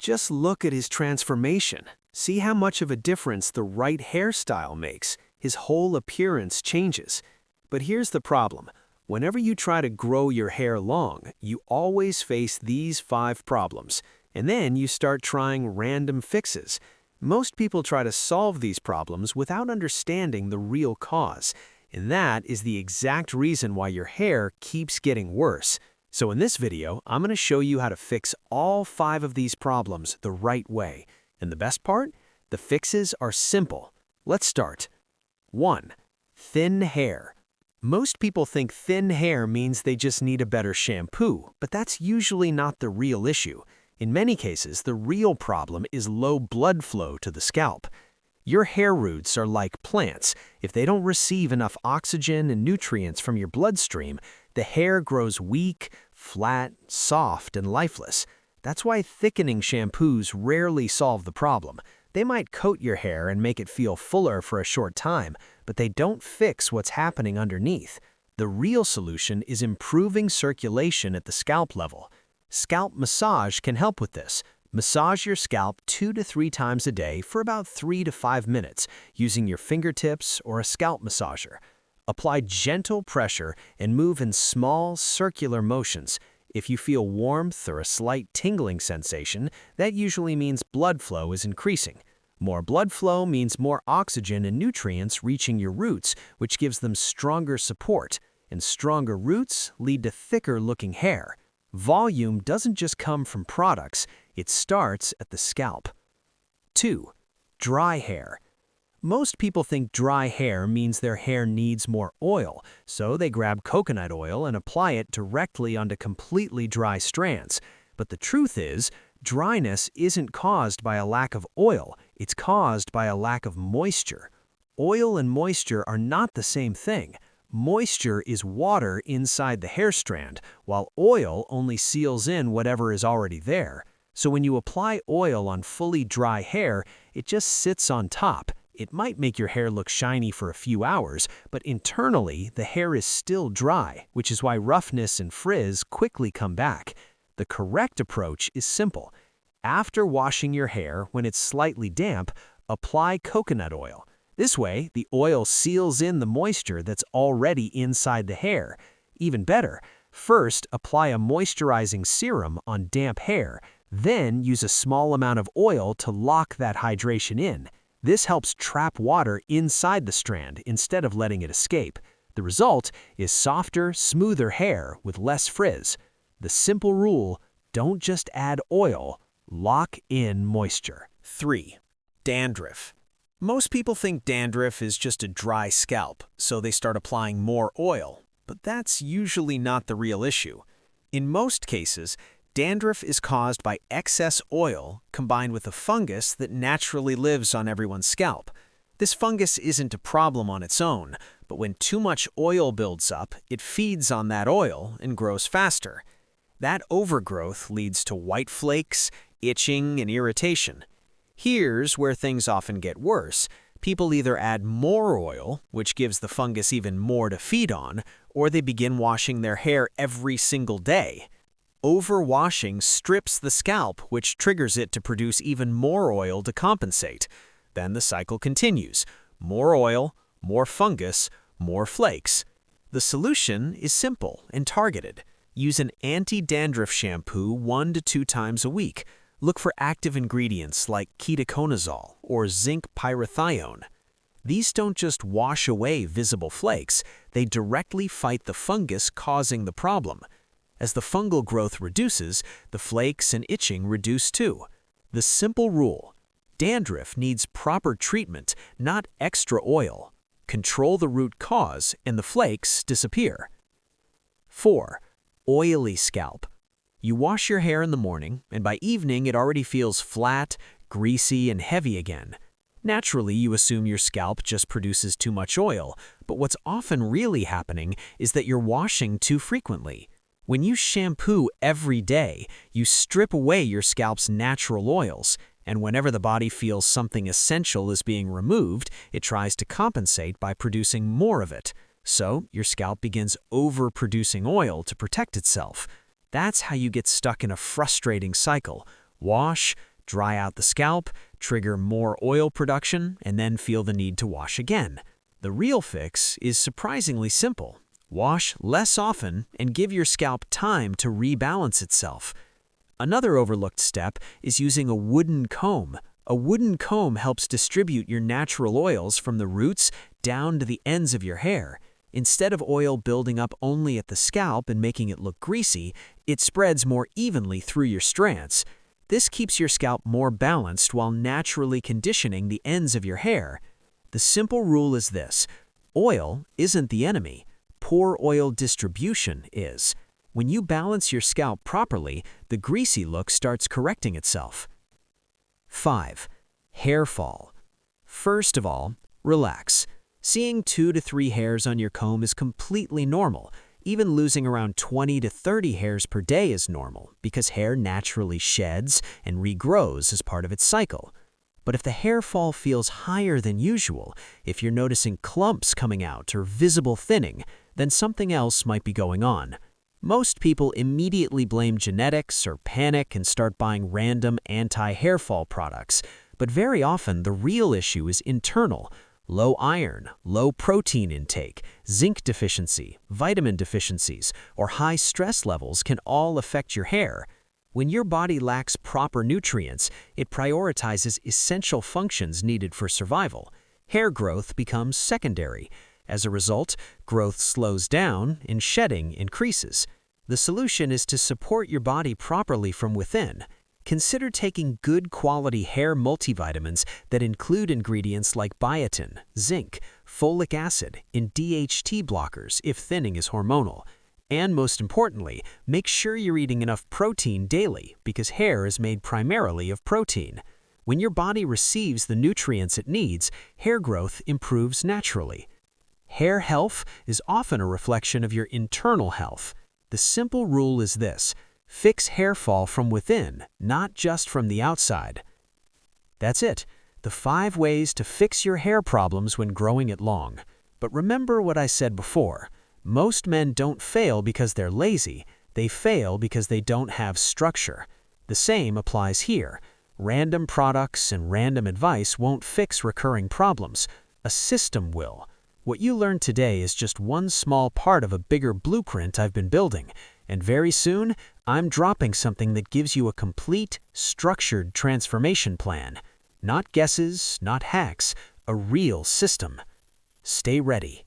Just look at his transformation. See how much of a difference the right hairstyle makes. His whole appearance changes. But here's the problem. Whenever you try to grow your hair long, you always face these 5 problems. And then you start trying random fixes. Most people try to solve these problems without understanding the real cause. And that is the exact reason why your hair keeps getting worse. So in this video, I'm going to show you how to fix all 5 of these problems the right way. And the best part? The fixes are simple. Let's start. 1. Thin hair. Most people think thin hair means they just need a better shampoo, but that's usually not the real issue. In many cases, the real problem is low blood flow to the scalp. Your hair roots are like plants. If they don't receive enough oxygen and nutrients from your bloodstream, the hair grows weak, flat, soft, and lifeless. That's why thickening shampoos rarely solve the problem. They might coat your hair and make it feel fuller for a short time, but they don't fix what's happening underneath. The real solution is improving circulation at the scalp level. Scalp massage can help with this. Massage your scalp 2 to 3 times a day for about 3 to 5 minutes using your fingertips or a scalp massager. Apply gentle pressure and move in small, circular motions. If you feel warmth or a slight tingling sensation, that usually means blood flow is increasing. More blood flow means more oxygen and nutrients reaching your roots, which gives them stronger support. And stronger roots lead to thicker-looking hair. Volume doesn't just come from products, it starts at the scalp. 2. Dry hair. Most people think dry hair means their hair needs more oil, so they grab coconut oil and apply it directly onto completely dry strands. But the truth is, dryness isn't caused by a lack of oil, it's caused by a lack of moisture. Oil and moisture are not the same thing. Moisture is water inside the hair strand, while oil only seals in whatever is already there. So when you apply oil on fully dry hair, it just sits on top. It might make your hair look shiny for a few hours, but internally, the hair is still dry, which is why roughness and frizz quickly come back. The correct approach is simple. After washing your hair, when it's slightly damp, apply coconut oil. This way, the oil seals in the moisture that's already inside the hair. Even better, first apply a moisturizing serum on damp hair, then use a small amount of oil to lock that hydration in. This helps trap water inside the strand instead of letting it escape. The result is softer, smoother hair with less frizz. The simple rule, don't just add oil, lock in moisture. 3. Dandruff. Most people think dandruff is just a dry scalp, so they start applying more oil, but that's usually not the real issue. In most cases, dandruff is caused by excess oil combined with a fungus that naturally lives on everyone's scalp. This fungus isn't a problem on its own, but when too much oil builds up, it feeds on that oil and grows faster. That overgrowth leads to white flakes, itching, and irritation. Here's where things often get worse. People either add more oil, which gives the fungus even more to feed on, or they begin washing their hair every single day. Overwashing strips the scalp, which triggers it to produce even more oil to compensate. Then the cycle continues. More oil, more fungus, more flakes. The solution is simple and targeted. Use an anti-dandruff shampoo 1 to 2 times a week. Look for active ingredients like ketoconazole or zinc pyrithione. These don't just wash away visible flakes, they directly fight the fungus causing the problem. As the fungal growth reduces, the flakes and itching reduce too. The simple rule: dandruff needs proper treatment, not extra oil. Control the root cause and the flakes disappear. 4. Oily scalp. You wash your hair in the morning, and by evening it already feels flat, greasy, and heavy again. Naturally, you assume your scalp just produces too much oil, but what's often really happening is that you're washing too frequently. When you shampoo every day, you strip away your scalp's natural oils, and whenever the body feels something essential is being removed, it tries to compensate by producing more of it. So, your scalp begins overproducing oil to protect itself. That's how you get stuck in a frustrating cycle. Wash, dry out the scalp, trigger more oil production, and then feel the need to wash again. The real fix is surprisingly simple. Wash less often and give your scalp time to rebalance itself. Another overlooked step is using a wooden comb. A wooden comb helps distribute your natural oils from the roots down to the ends of your hair. Instead of oil building up only at the scalp and making it look greasy, it spreads more evenly through your strands. This keeps your scalp more balanced while naturally conditioning the ends of your hair. The simple rule is this: oil isn't the enemy. Poor oil distribution is. When you balance your scalp properly, the greasy look starts correcting itself. 5. Hair fall. First of all, relax. Seeing 2 to 3 hairs on your comb is completely normal. Even losing around 20 to 30 hairs per day is normal because hair naturally sheds and regrows as part of its cycle. But if the hair fall feels higher than usual, if you're noticing clumps coming out or visible thinning, then something else might be going on. Most people immediately blame genetics or panic and start buying random anti-hair fall products, but very often the real issue is internal. Low iron, low protein intake, zinc deficiency, vitamin deficiencies, or high stress levels can all affect your hair. When your body lacks proper nutrients, it prioritizes essential functions needed for survival. Hair growth becomes secondary. As a result, growth slows down and shedding increases. The solution is to support your body properly from within. Consider taking good quality hair multivitamins that include ingredients like biotin, zinc, folic acid, and DHT blockers if thinning is hormonal. And most importantly, make sure you're eating enough protein daily because hair is made primarily of protein. When your body receives the nutrients it needs, hair growth improves naturally. Hair health is often a reflection of your internal health. The simple rule is this: fix hair fall from within, not just from the outside. That's it, the 5 ways to fix your hair problems when growing it long. But remember what I said before. Most men don't fail because they're lazy. They fail because they don't have structure. The same applies here. Random products and random advice won't fix recurring problems. A system will. What you learned today is just one small part of a bigger blueprint I've been building, and very soon, I'm dropping something that gives you a complete, structured transformation plan. Not guesses, not hacks, a real system. Stay ready.